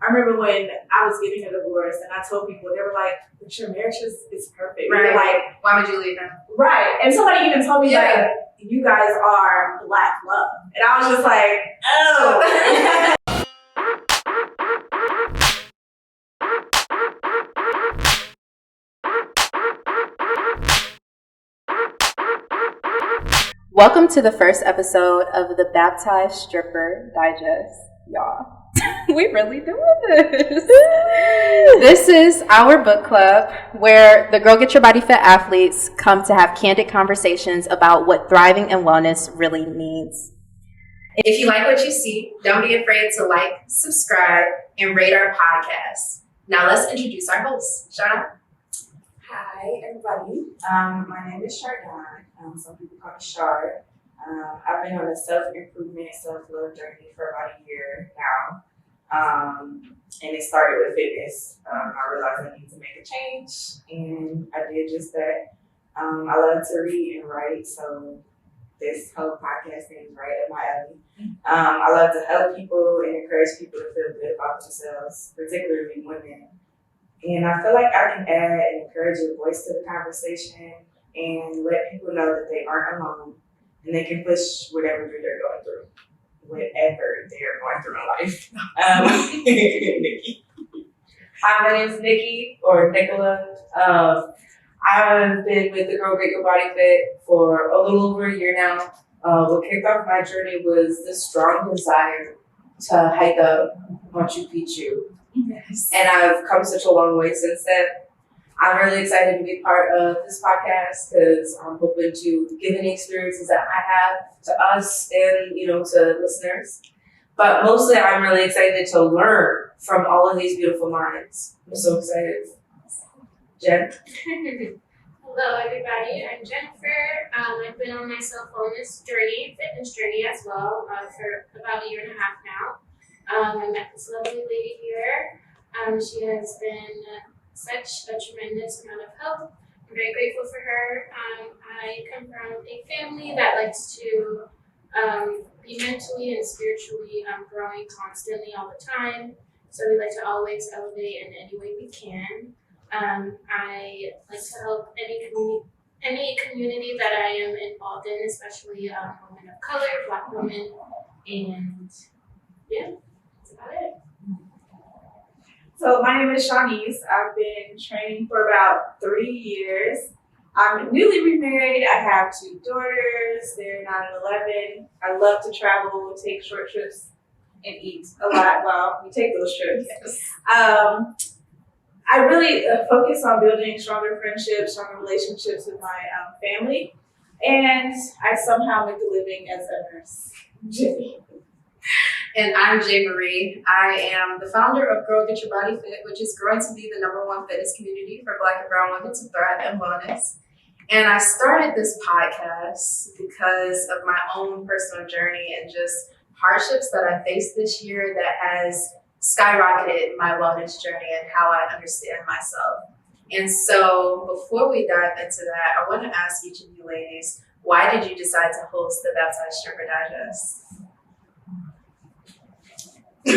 I remember when I was getting a divorce and I told people, they were like, but your marriage is perfect. Right. You're like, why would you leave him? Right. And somebody even told me like, you guys are black love. And I was just like, oh. Welcome to the first episode of the Baptized Stripper Digest, y'all. We really doing this. This is our book club where the Girl Get Your Body Fit athletes come to have candid conversations about what thriving in wellness really means. If you like what you see, don't be afraid to like, subscribe, and rate our podcast. Now let's introduce our hosts. Shaunice. Hi, everybody. My name is Chardon. Some people call me Chard. I've been on a self-improvement, self-love journey for about a year now. And it started with fitness. I realized I need to make a change, and I did just that. I love to read and write, so this whole podcast thing is right up my alley. I love to help people and encourage people to feel good about themselves, particularly women. And I feel like I can add and encourage a voice to the conversation and let people know that they aren't alone and they can push whatever they're going through, whatever they're going through in life. Nikki. Hi, my name is Nikki, or Nikola. I've been with the Girl Get Your Body Fit for a little over a year now. What kicked off my journey was this strong desire to hike up Machu Picchu. Yes. And I've come such a long way since then. I'm really excited to be part of this podcast because I'm hoping to give any experiences that I have to us and, to listeners. But mostly I'm really excited to learn from all of these beautiful minds. I'm so excited. Jen? Hello, everybody. I'm Jennifer. I've been on my self-wellness journey, fitness journey as well, for about a year and a half now. I met this lovely lady here. She has been such a tremendous amount of help. I'm very grateful for her. I come from a family that likes to be mentally and spiritually growing constantly all the time. So we like to always elevate in any way we can. I like to help any community that I am involved in, especially women of color, Black women, and yeah, that's about it. So my name is Shaunice. I've been training for about 3 years. I'm newly remarried. I have 2 daughters. They're 9 and 11. I love to travel, take short trips, and eat a lot while we take those trips. Yes. I really focus on building stronger friendships, stronger relationships with my family, and I somehow make a living as a nurse. Jimmy. And I'm J. Marie. I am the founder of Girl Get Your Body Fit, which is growing to be the #1 fitness community for Black and brown women to thrive in wellness. And I started this podcast because of my own personal journey and just hardships that I faced this year that has skyrocketed my wellness journey and how I understand myself. And so before we dive into that, I want to ask each of you ladies, why did you decide to host the Baptized Stripper Digest? Okay,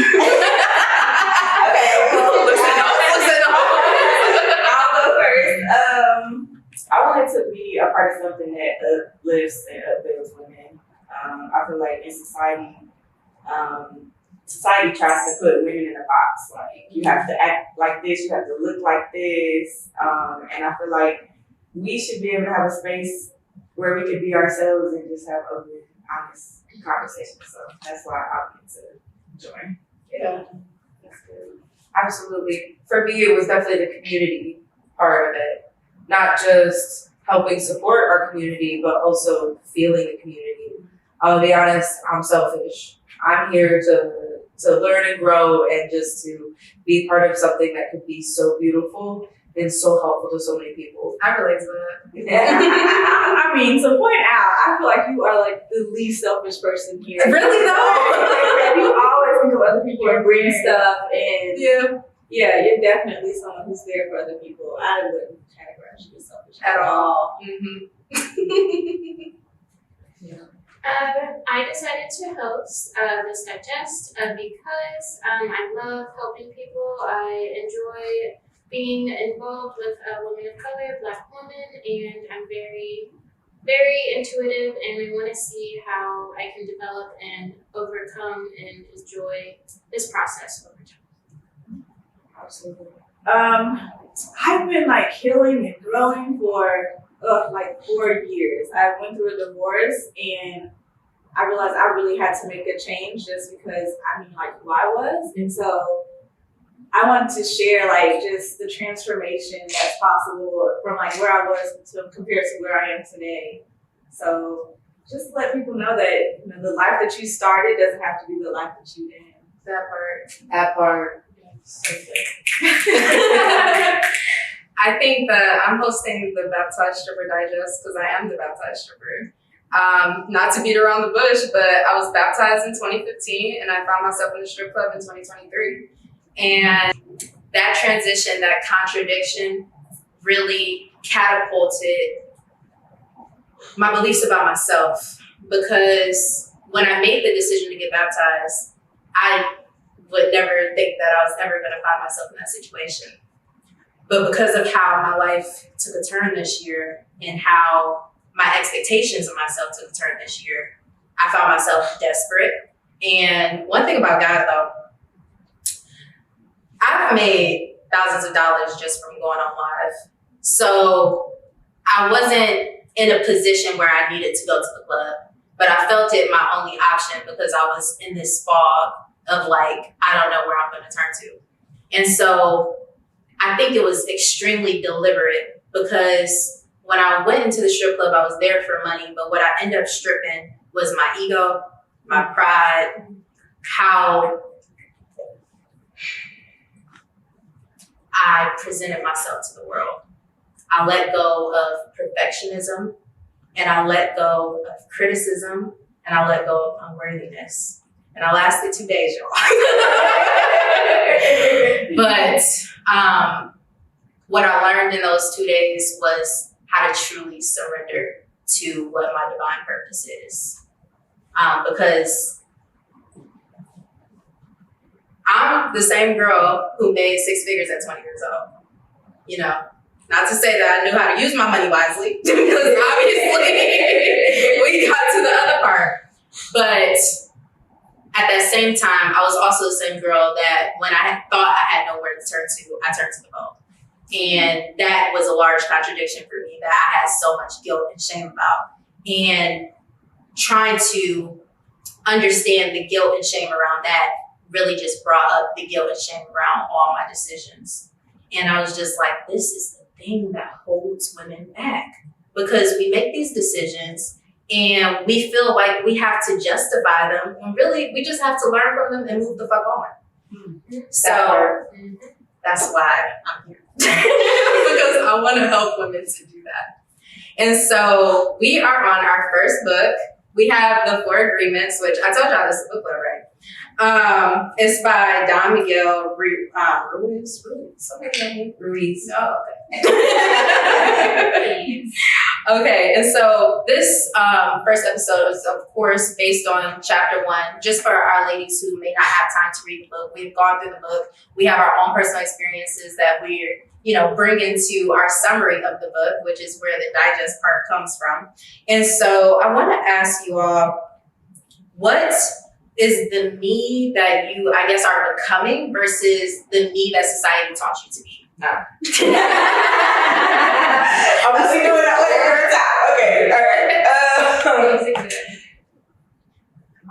well, listen up. I'll go first. I wanted to be a part of something that uplifts and upbuilds women. I feel like in society, society tries to put women in a box. Like, you have to act like this, you have to look like this. And I feel like we should be able to have a space where we could be ourselves and just have open, honest conversations. So that's why I wanted to join. Yeah, that's good. Absolutely. For me, it was definitely the community part of it. Not just helping support our community, but also feeling the community. I'll be honest, I'm selfish. I'm here to learn and grow and just to be part of something that could be so beautiful and so helpful to so many people. I relate to that. Yeah. I mean, to point out, I feel like you are like the least selfish person here. Really though? You always think of other people and bring stuff, and yeah, you're definitely someone who's there for other people. I wouldn't categorize you as selfish at all. Mm-hmm. I I decided to host this digest because I love helping people. I enjoy being involved with women of color, Black women, and I'm very, very intuitive, and I want to see how I can develop and overcome and enjoy this process over time. Absolutely. I've been like healing and growing for like 4 years. I went through a divorce and I realized I really had to make a change just because I mean like who I was. And so I wanted to share like just the transformation that's possible from like where I was to compared to where I am today. So just let people know that you know, the life that you started doesn't have to be the life that you end. That part. I think that I'm hosting the Baptized Stripper Digest because I am the Baptized Stripper. Not to beat around the bush, but I was baptized in 2015 and I found myself in the strip club in 2023. And that transition, that contradiction really catapulted my beliefs about myself, because when I made the decision to get baptized, I would never think that I was ever going to find myself in that situation. But because of how my life took a turn this year and how my expectations of myself took a turn this year, I found myself desperate. And one thing about God, though, I've made thousands of dollars just from going on live. So I wasn't in a position where I needed to go to the club, but I felt it my only option because I was in this fog of like, I don't know where I'm going to turn to. And so I think it was extremely deliberate, because when I went into the strip club, I was there for money, but what I ended up stripping was my ego, my pride, how I presented myself to the world. I let go of perfectionism, and I let go of criticism, and I let go of unworthiness. And I lasted 2 days, y'all. But what I learned in those 2 days was how to truly surrender to what my divine purpose is. Because I'm the same girl who made 6 figures at 20 years old. You know, not to say that I knew how to use my money wisely, because obviously we got to the other part. But at that same time, I was also the same girl that when I thought I had nowhere to turn to, I turned to the boat. And that was a large contradiction for me that I had so much guilt and shame about. And trying to understand the guilt and shame around that really just brought up the guilt and shame around all my decisions. And I was just like, this is the thing that holds women back, because we make these decisions and we feel like we have to justify them, when really we just have to learn from them and move the fuck on. Mm-hmm. So that's why I'm here. Because I want to help women to do that. And so we are on our first book. We have the 4 agreements, which I told y'all this is a book club, right? It's by Don Miguel Ruiz. Ruiz. Oh, okay. Okay, and so this first episode is, of course, based on chapter 1. Just for our ladies who may not have time to read the book, we've gone through the book. We have our own personal experiences that we're, bring into our summary of the book, which is where the digest part comes from. And so I want to ask you all, what is the me that you, I guess, are becoming versus the me that society taught you to be? No. I'm just doing that every time. Okay, all right.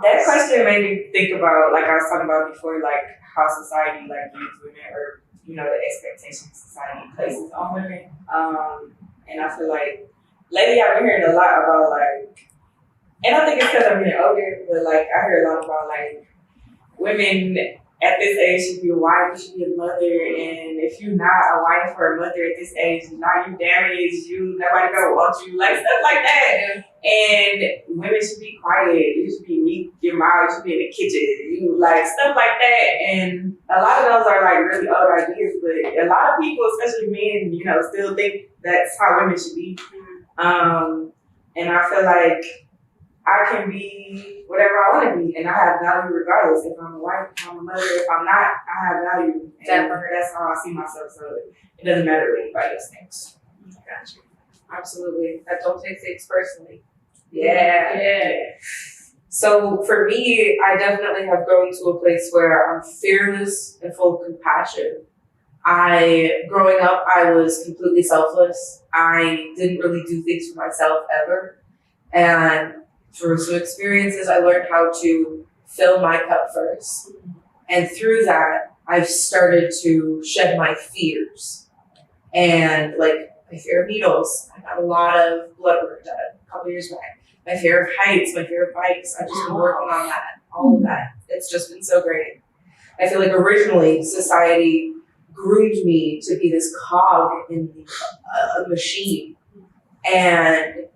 That question made me think about, like I was talking about before, like how society like views women, or the expectations society places on women. And I feel like lately I've been hearing a lot about like, and I think it's because I'm getting older, but like I hear a lot about like women at this age should be a wife, you should be a mother, and if you're not a wife or a mother at this age, now you damaged, nobody gonna want you, like stuff like that. Yeah. And women should be quiet, you should be meek your mouth, you should be in the kitchen, like stuff like that. And a lot of those are like really old ideas, but a lot of people, especially men, still think that's how women should be. And I feel like I can be whatever I want to be, and I have value regardless. If I'm a wife, if I'm a mother, if I'm not, I have value. And that's how I see myself. So it doesn't matter what anybody else thinks. Gotcha. Absolutely. I don't take things personally. Yeah. So for me, I definitely have grown to a place where I'm fearless and full of compassion. Growing up, I was completely selfless. I didn't really do things for myself ever. And through some experiences, I learned how to fill my cup first. And through that, I've started to shed my fears. And like my fear of needles, I got a lot of blood work done a couple years back. My fear of heights, my fear of bikes, I've just been working on that, all of that. It's just been so great. I feel like originally society groomed me to be this cog in a machine. And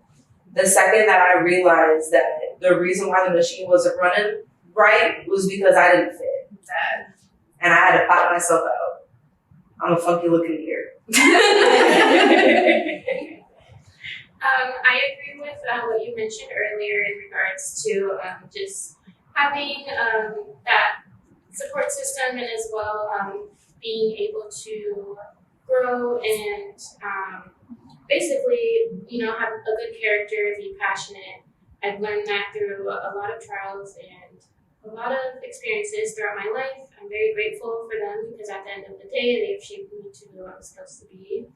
the second that I realized that the reason why the machine wasn't running right was because I didn't fit. And I had to pop myself out. I'm a funky looking leader. I agree with what you mentioned earlier in regards to just having that support system, and as well being able to grow and basically, have a good character, be passionate. I've learned that through a lot of trials and a lot of experiences throughout my life. I'm very grateful for them because at the end of the day, they've shaped me to who I'm supposed to be.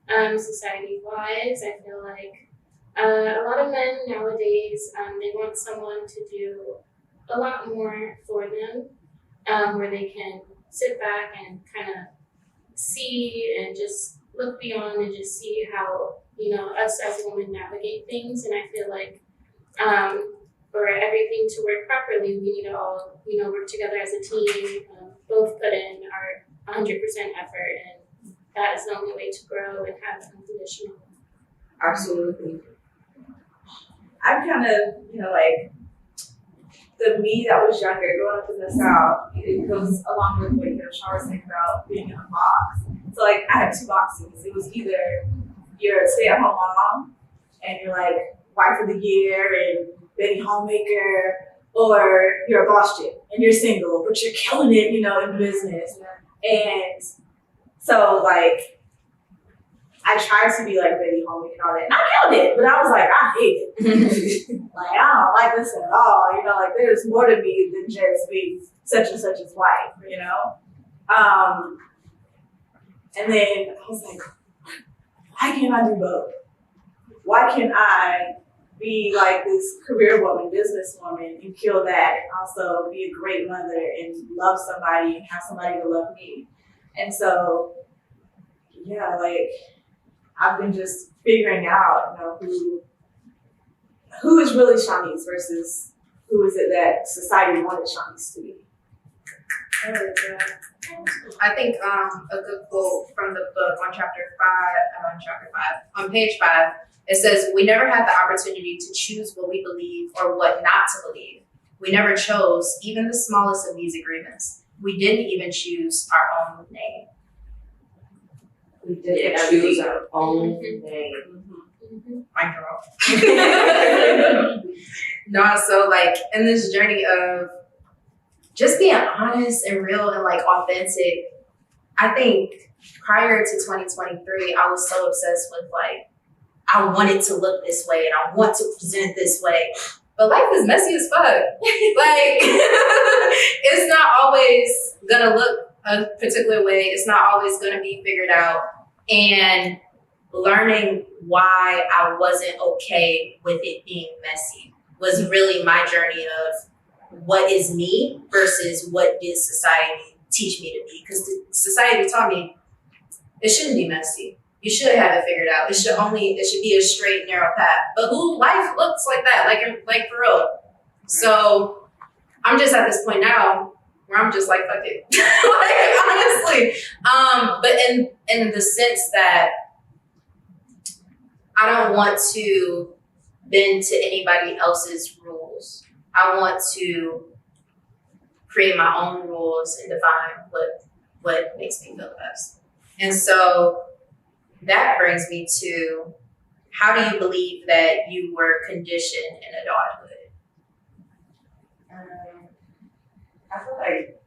Society-wise, I feel like a lot of men nowadays, they want someone to do a lot more for them, where they can sit back and kind of see and just look beyond and just see how, us as women navigate things. And I feel like for everything to work properly, we need to all, work together as a team, both put in our 100% effort, and that is the only way to grow and have unconditional. Absolutely. I'm kind of, like the me that was younger growing up in the South. It goes along with what Sean was saying about being in a box. So like I had two boxes. It was either you're a stay-at-home mom and you're like wife of the year and baby homemaker, or you're a boss chick and you're single, but you're killing it, in business. And so like I tried to be like Betty Homemaker and all that, and I killed it, but I was like, I hate it. Like, I don't like this at all. Like there's more to me than just being such and such's wife, And then I was like, why can't I do both? Why can't I be like this career woman, businesswoman, and kill that, and also be a great mother and love somebody and have somebody to love me? And so, yeah, like I've been just figuring out, who is really Shaunice versus who is it that society wanted Shaunice to be. I think a good quote from the book on page 5, it says, "We never had the opportunity to choose what we believe or what not to believe. We never chose even the smallest of these agreements. We didn't even choose our own name." We didn't choose our own name. My girl. No, so like in this journey of just being honest and real and like authentic, I think prior to 2023, I was so obsessed with like, I want it to look this way and I want to present this way. But life is messy as fuck. Like, it's not always gonna look a particular way. It's not always gonna be figured out. And learning why I wasn't okay with it being messy was really my journey of what is me versus what did society teach me to be. Because society taught me it shouldn't be messy. You should have it figured out. It should be a straight, narrow path. But who life looks like that, like for real. So I'm just at this point now where I'm just like, fuck it. Like, honestly. But in the sense that I don't want to bend to anybody else's rules. I want to create my own rules and define what makes me feel best. And so that brings me to, how do you believe that you were conditioned in adulthood? I feel like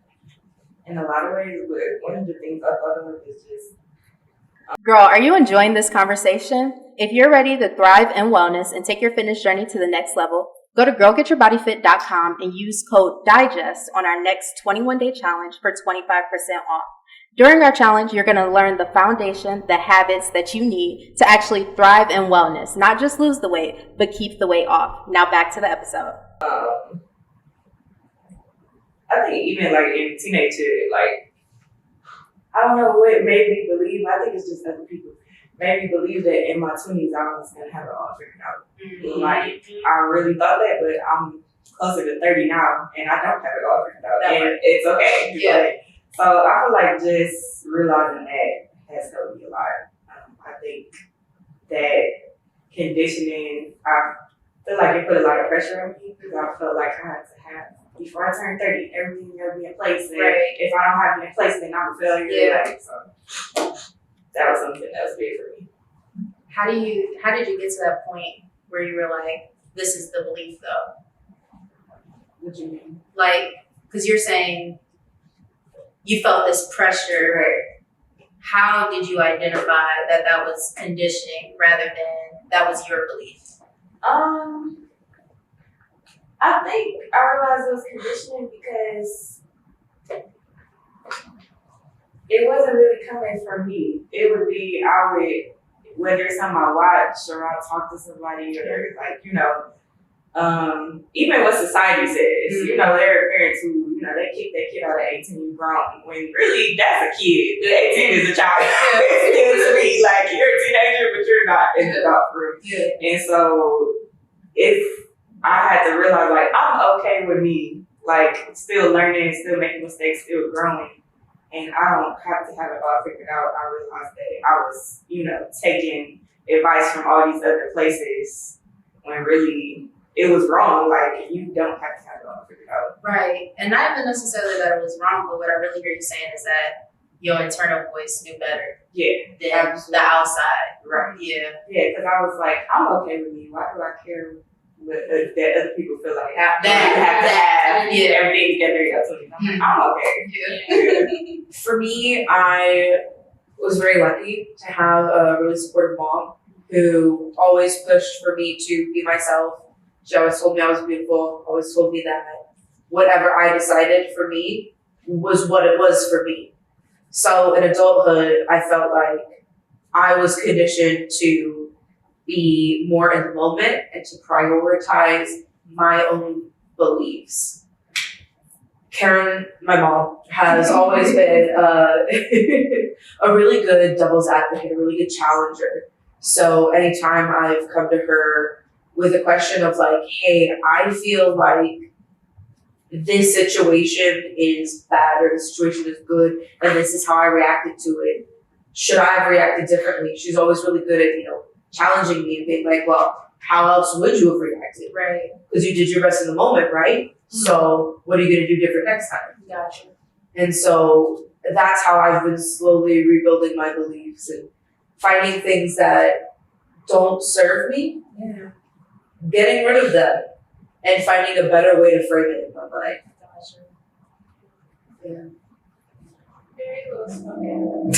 in a lot of ways, but one of the things I thought of is just Girl, are you enjoying this conversation? If you're ready to thrive in wellness and take your fitness journey to the next level, go to girlgetyourbodyfit.com and use code DIGEST on our next 21-day challenge for 25% off. During our challenge, you're going to learn the foundation, the habits that you need to actually thrive in wellness, not just lose the weight, but keep the weight off. Now back to the episode. I think even like in teenagehood, like I don't know what made me believe. I think it's just other people made me believe that in my 20s I was gonna have it all figured out. Like I really thought that, but I'm closer to 30 now, and I don't have it all figured out, and it's okay. Yeah. Like, so I feel like just realizing that has helped me a lot. I think that conditioning, I feel like it put a lot of pressure on me because I felt like I had to have. Before I turn 30, everything gotta be in place. And if I don't have it in place, then I'm a failure. Yeah. Like, so that was something that was big for me. How did you get to that point where you were like, this is the belief though? What you mean? Like, because you're saying you felt this pressure. Right. How did you identify that was conditioning rather than that was your belief? I think I realized it was conditioning because it wasn't really coming from me. It would be, whether it's on my watch or I'll talk to somebody or like, even what society says, there are parents who, they kick their kid out at 18 grown when really that's a kid. 18 is a child. It's to me, like you're a teenager, but you're not in the adult room. Yeah. And so I had to realize, like, I'm okay with me, like, still learning, still making mistakes, still growing, and I don't have to have it all figured out. I realized that I was, taking advice from all these other places when really it was wrong. Like, you don't have to have it all figured out. Right. And not even necessarily that it was wrong, but what I really hear you saying is that your internal voice knew better than absolutely. The outside. Right. Yeah. Yeah, because I was like, I'm okay with me. Why do I care that other people feel like you have to have everything together? I'm okay. Yeah. For me, I was very lucky to have a really supportive mom who always pushed for me to be myself. She always told me I was beautiful, always told me that whatever I decided for me was what it was for me. So in adulthood, I felt like I was conditioned to be more in the moment and to prioritize my own beliefs. Karen, my mom, has always been a really good devil's advocate, a really good challenger. So anytime I've come to her with a question of like, hey, I feel like this situation is bad or this situation is good and this is how I reacted to it, should I have reacted differently? She's always really good at, challenging me and being like, well, how else would you have reacted? Right. Because you did your best in the moment, right? Mm-hmm. So what are you going to do different next time? Gotcha. And so that's how I've been slowly rebuilding my beliefs and finding things that don't serve me, getting rid of them, and finding a better way to frame it in my mind. Gotcha. Yeah. Very well spoken.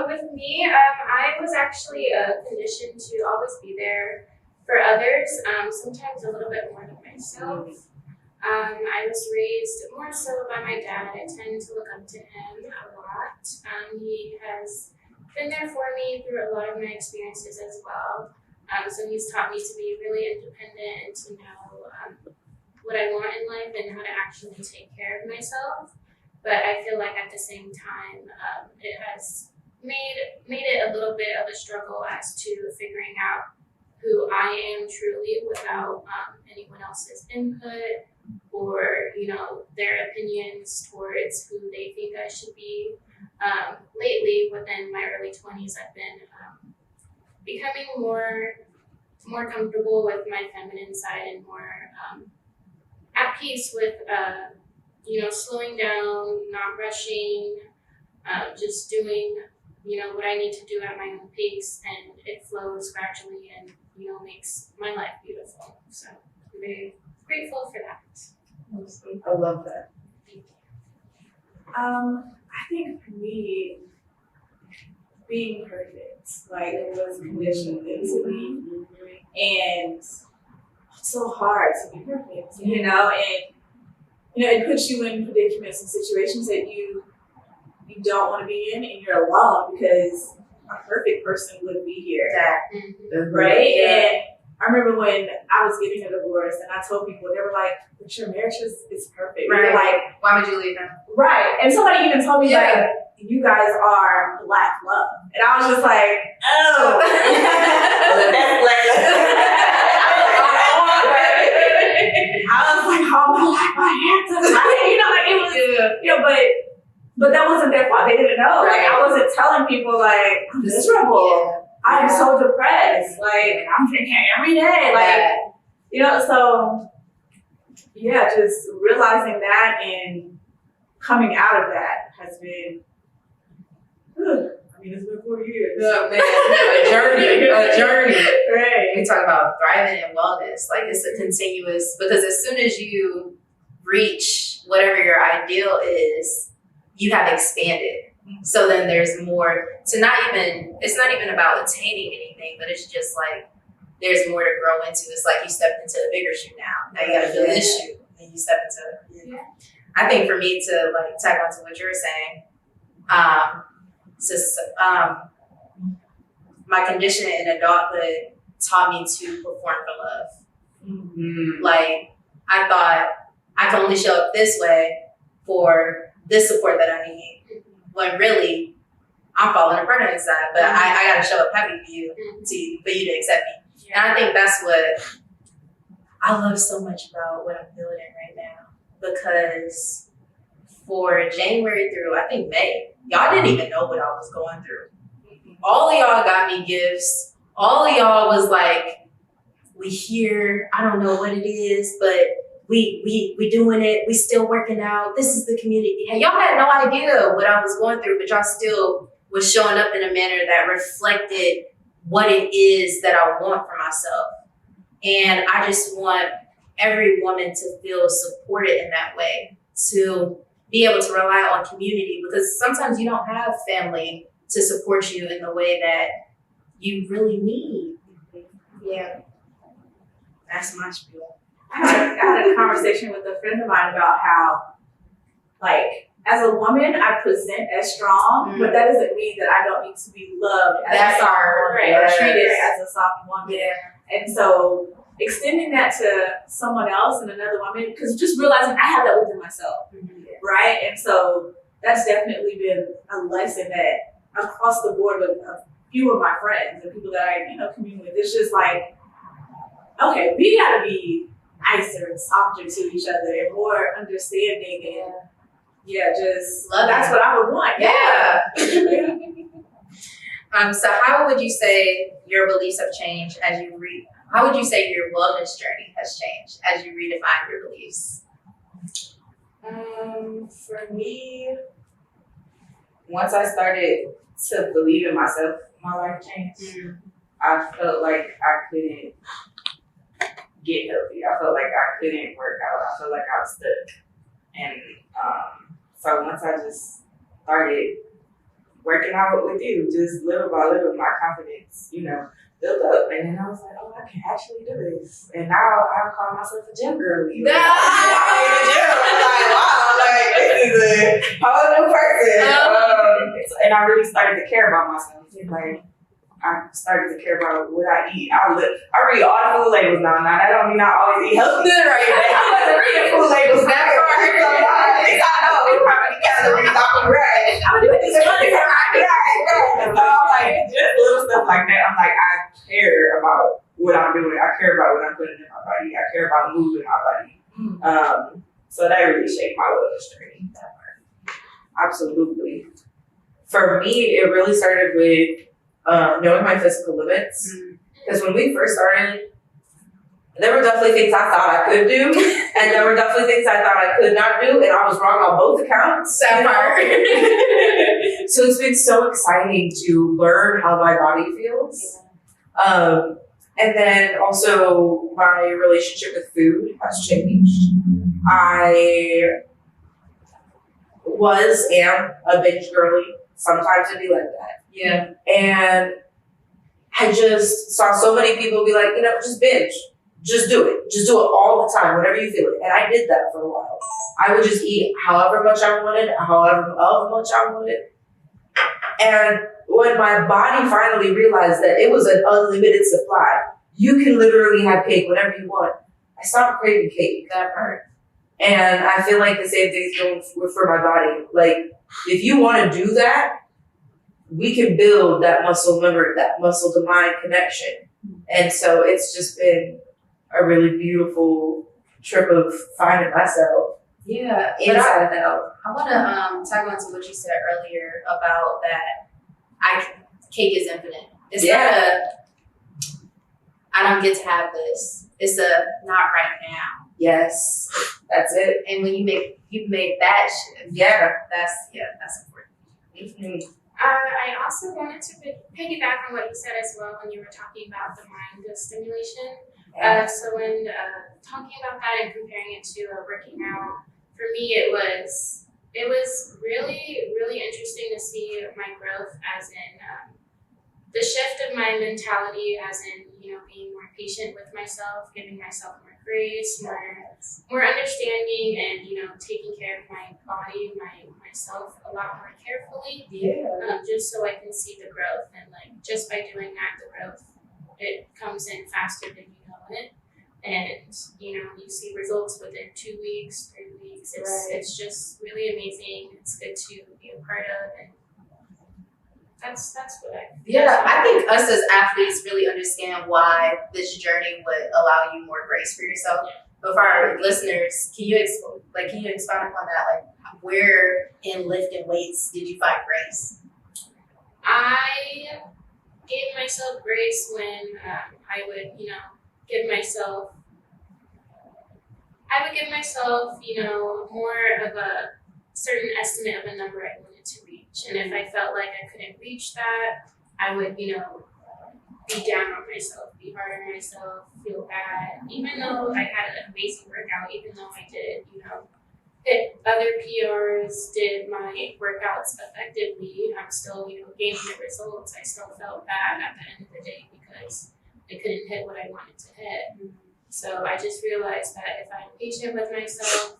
With me, I was actually conditioned to always be there for others, sometimes a little bit more than myself. I was raised more so by my dad. I tend to look up to him a lot. He has been there for me through a lot of my experiences as well. So he's taught me to be really independent and to know what I want in life and how to actually take care of myself. But I feel like at the same time, it has made it a little bit of a struggle as to figuring out who I am truly without anyone else's input or, their opinions towards who they think I should be. Lately, within my early 20s, I've been becoming more comfortable with my feminine side and more at peace with slowing down, not rushing, just doing what I need to do at my own pace, and it flows gradually and makes my life beautiful. So I'm very grateful for that. I love that. I think for me, being perfect, like it was conditioned into me, and it's so hard to be perfect, and it puts you in predicaments and situations that you don't want to be in, and you're alone because a perfect person would be here, right? Yeah. And I remember when I was getting a divorce, and I told people, they were like, "But your marriage is perfect." Right. You're like, Why would you leave him? right. And somebody even told me, Yeah. like, you guys are black love. And I was just like, oh. That's black I was like, oh, my life, my hands are like it was, but that wasn't their fault. They didn't know. Like, I wasn't telling people, like, I'm miserable. I am so depressed. Like, I'm drinking every day. Like, so, yeah, just realizing that and coming out of that has been, it's been 4 years. Oh, man, a journey. Right. We talk about thriving and wellness. Like, it's a continuous, because as soon as you reach whatever your ideal is, you have expanded. So then there's more to it's not even about attaining anything, but it's just like, there's more to grow into. It's like you stepped into a bigger shoe now. Now you gotta fill this shoe, and you step into it. I think for me to like tag on to what you're saying, my condition in adulthood taught me to perform for love. Mm-hmm. Like, I thought I can only show up this way for this support that I need, when really I'm falling apart inside, but I gotta show up happy for you, for you to accept me. And I think that's what I love so much about what I'm building right now, because for January through, I think May, y'all didn't even know what I was going through. All of y'all got me gifts. All of y'all was like, we here, I don't know what it is, but we doing it, we still working out, this is the community. And y'all had no idea what I was going through, but y'all still was showing up in a manner that reflected what it is that I want for myself. And I just want every woman to feel supported in that way, to be able to rely on community, because sometimes you don't have family to support you in the way that you really need. Yeah. That's my spiel. I had a conversation with a friend of mine about how, like, as a woman, I present as strong, but that doesn't mean that I don't need to be loved as a soft woman or treated as a soft woman. Yeah. And so extending that to someone else and another woman, because just realizing I have that within myself, right? And so that's definitely been a lesson that across the board with a few of my friends and people that I commune with, it's just like, okay, we gotta be nicer and softer to each other and more understanding and just love that's what I would want. Yeah. So how would you say your beliefs have changed as you how would you say your wellness journey has changed as you redefine your beliefs? For me, once I started to believe in myself, my life changed. I felt like I couldn't get healthy. I felt like I couldn't work out. I felt like I was stuck. And so once I just started working out with you, just little by little, my confidence, built up. And then I was like, oh, I can actually do this. And now I call myself a gym girly. Like, I'm in the gym. I'm like, wow, like, this is a whole new person. And I really started to care about myself. Like, I started to care about what I eat. I read all the food labels now. Now that don't mean I always eat healthy. Right? I wasn't reading food labels that far. So at least I know how many calories I'm right. I'm doing this. So I'm like, just little stuff like that. I'm like, I care about what I'm doing. I care about what I'm putting in my body. I care about moving my body. So that really shaped my wellness journey. Absolutely. For me, it really started with knowing my physical limits. Because when we first started, there were definitely things I thought I could do, and there were definitely things I thought I could not do, and I was wrong on both accounts. That part. So it's been so exciting to learn how my body feels. And then also my relationship with food has changed. I am a binge girly. Sometimes it'd be like that. Yeah. And I just saw so many people be like, just binge. Just do it. Just do it all the time, whenever you feel it. And I did that for a while. I would just eat however much I wanted, however much I wanted. And when my body finally realized that it was an unlimited supply, you can literally have cake whenever you want. I stopped craving cake. That part. And I feel like the same thing's going for my body. Like, if you want to do that, we can build that muscle memory, that muscle to mind connection. And so it's just been a really beautiful trip of finding myself. Yeah. Inside and out. I want to tag on to what you said earlier about that cake is infinite. It's not I don't get to have this. It's not right now. Yes, that's it. And when you make that shift, that's important. I also wanted to piggyback on what you said as well when you were talking about the mind stimulation. So when talking about that and comparing it to working out, for me it was really, really interesting to see my growth as in the shift of my mentality, as in, being more patient with myself, giving myself more grace, more understanding, and, taking care of my body, myself a lot more carefully. Yeah. Just so I can see the growth, and just by doing that, the growth, it comes in faster than you know it. And, you see results within 2 weeks, 3 weeks. It's just really amazing. It's good to be a part of, and that's what I feel. Yeah, I think us as athletes really understand why this journey would allow you more grace for yourself. But for our listeners, can you expound upon that? Like, where in lifting weights did you find grace? I gave myself grace when I would give myself, more of a certain estimate of a number I wanted to reach. And if I felt like I couldn't reach that, I would, be down on myself, be hard on myself, feel bad. Even though I had an amazing workout, even though I did, hit other PRs, did my workouts effectively, I'm still, gaining the results. I still felt bad at the end of the day because I couldn't hit what I wanted to hit. So I just realized that if I'm patient with myself,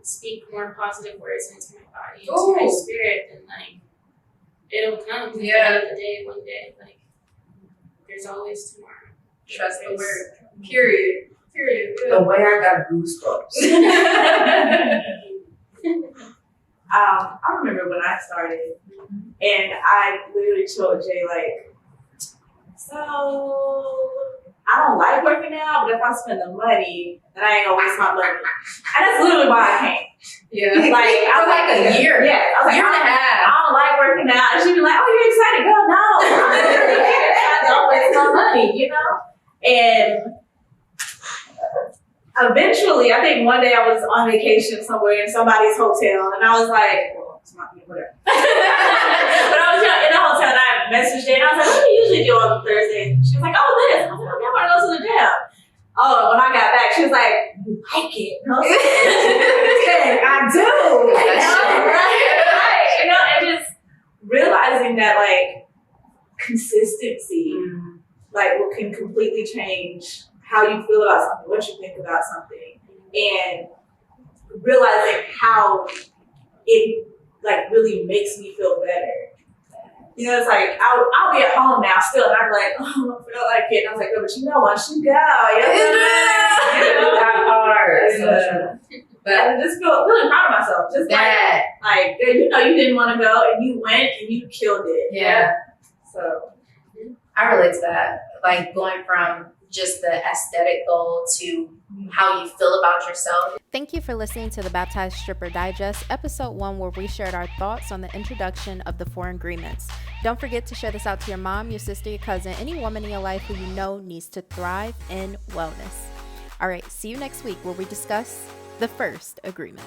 speak more positive words into my body, into my spirit, then it'll come at the end of the day, one day. There's always tomorrow. Trust the word. Period. The way I got goosebumps. I remember when I started, and I literally told Jay, so I don't like working out, but if I spend the money, then I ain't gonna waste my money. And that's literally why I came. Yeah. I was a year. Yeah. I was year and a half. I don't like working out. And she'd be like, oh, you're excited? Girl, no. I don't waste my money, And eventually, I think one day I was on vacation somewhere in somebody's hotel, and I was like, it's not me, whatever. But I was in a hotel, and I messaged her, and I was like, what do you usually do on Thursdays? She was like, oh, this. I was like, okay, I want to go to the gym. Oh, when I got back, she was like, you like it? And I was like, I do. Right. And just realizing that, consistency, what can completely change how you feel about something, what you think about something, and realizing how it really makes me feel better. It's I'll be at home now still, and I'm like, oh, I don't feel like it. And I was like, oh, but once you go, that hard. But just feeling proud of myself. Just that. You didn't want to go, and you went, and you killed it. Yeah. So I relate to that. Going from just the aesthetic goal to how you feel about yourself. Thank you for listening to the Baptized Stripper Digest, episode 1, where we shared our thoughts on the introduction of the 4 agreements. Don't forget to share this out to your mom, your sister, your cousin, any woman in your life who you know needs to thrive in wellness. All right, see you next week where we discuss the first agreement.